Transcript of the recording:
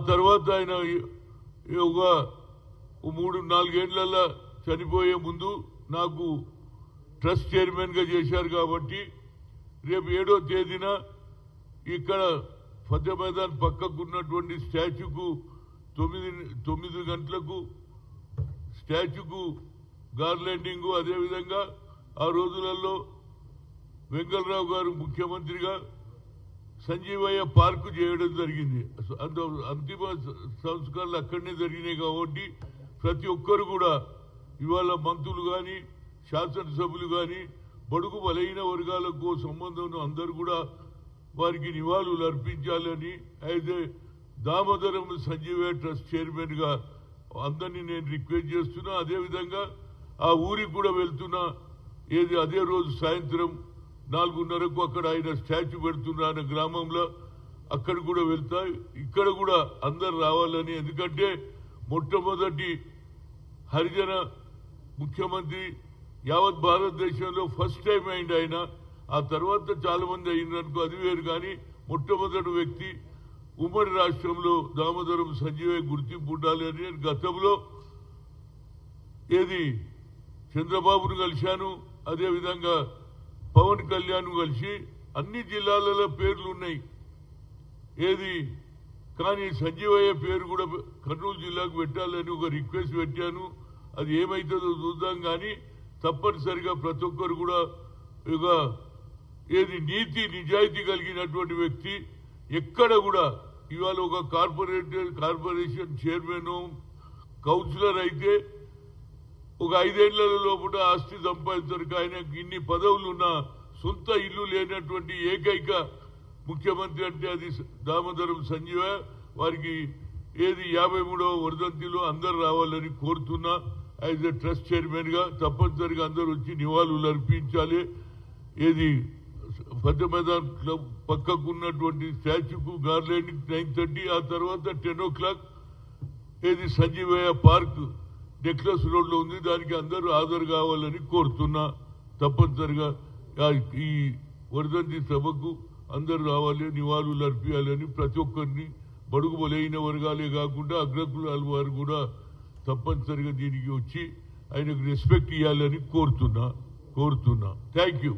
తర్వాత ఆయన ఒక 3-4 ఏళ్లలో చనిపోయే ముందు నాకు ట్రస్ట్ చైర్మన్గా చేశారు కాబట్టి రేపు 7వ తేదీన ఇక్కడ ఫతే మైదాన్ పక్కకున్నటువంటి స్టాచ్యూకు 9 గంటలకు స్టాచ్యూకు గార్లెండింగ్, అదేవిధంగా ఆ రోజులలో వెంకటరావు గారు ముఖ్యమంత్రిగా సంజీవయ్య పార్కు చేయడం జరిగింది. అంతిమ సంస్కరణలు అక్కడనే జరిగినాయి కాబట్టి ప్రతి ఒక్కరు కూడా ఇవాళ మంత్రులు కానీ శాసనసభ్యులు కానీ బడుగు బలహీన వర్గాలకు సంబంధం అందరూ కూడా వారికి నివాళులు అర్పించాలని అయితే దామోదరం సంజీవయ్య ట్రస్ట్ చైర్మన్గా అందరినీ నేను రిక్వెస్ట్ చేస్తున్నా. అదేవిధంగా ఆ ఊరికి కూడా వెళ్తున్నా. అదే రోజు సాయంత్రం 4:30కు అక్కడ ఆయన స్టాచ్యూ పెడుతున్నా ఆయన గ్రామంలో, అక్కడ కూడా వెళ్తా. ఇక్కడ కూడా అందరు రావాలని, ఎందుకంటే మొట్టమొదటి హరిజన ముఖ్యమంత్రి యావత్ భారతదేశంలో ఫస్ట్ టైం అయింది ఆయన. ఆ తర్వాత చాలా మంది అయిననుకో అది వేరు, కానీ మొట్టమొదటి వ్యక్తి ఉమ్మడి రాష్ట్రంలో దామోదరం సంజీవయ్య గుర్తింపు ఉండాలి అని నేను గతంలో చంద్రబాబును కలిశాను, అదేవిధంగా పవన్ కళ్యాణ్ కలిసి అన్ని జిల్లాలలో పేర్లు ఉన్నాయి. కానీ సంజీవయ్య పేరు కూడా కర్నూలు జిల్లాకు పెట్టాలని ఒక రిక్వెస్ట్ పెట్టాను. అది ఏమైతుందో చూద్దాం, కానీ తప్పనిసరిగా ప్రతి ఒక్కరు కూడా నీతి నిజాయితీ కలిగినటువంటి వ్యక్తి ఎక్కడ కూడా ఇవాళ ఒక కార్పొరేషన్ చైర్మన్ కౌన్సిలర్ అయితే ఒక 5 ఏళ్ల లోపల ఆస్తి సంపాదించడానికి ఆయనకు ఇన్ని పదవులు ఉన్న సొంత ఇల్లు లేనటువంటి ఏకైక ముఖ్యమంత్రి అంటే అది దామోదరం సంజీవయ్య. వారికి 53వ వర్ధంతిలో అందరు రావాలని కోరుతున్నా. యాజ్ ఎ ట్రస్ట్ చైర్మన్ గా తప్పనిసరిగా అందరూ వచ్చి నివాళులు అర్పించాలి. ఫతే మైదాన్ క్లబ్ పక్కకు ఉన్నటువంటి స్టాచ్యూకు గార్లెండింగ్ 9:30, ఆ తర్వాత 10 o'clock Sanjeevaiah park necklace road లో ఉంది. దానికి అందరూ హాజరు కావాలని కోరుతున్నా. తప్పనిసరిగా ఈ వర్ధంతి సభకు అందరూ రావాలి, నివాళులు అర్పించాలని ప్రతి ఒక్కరిని బడుగు బలైన వర్గాలే కాకుండా అగ్రకులాల వారు కూడా తప్పనిసరిగా దీనికి వచ్చి ఆయనకు రెస్పెక్ట్ ఇవ్వాలని కోరుతున్నా. Thank you.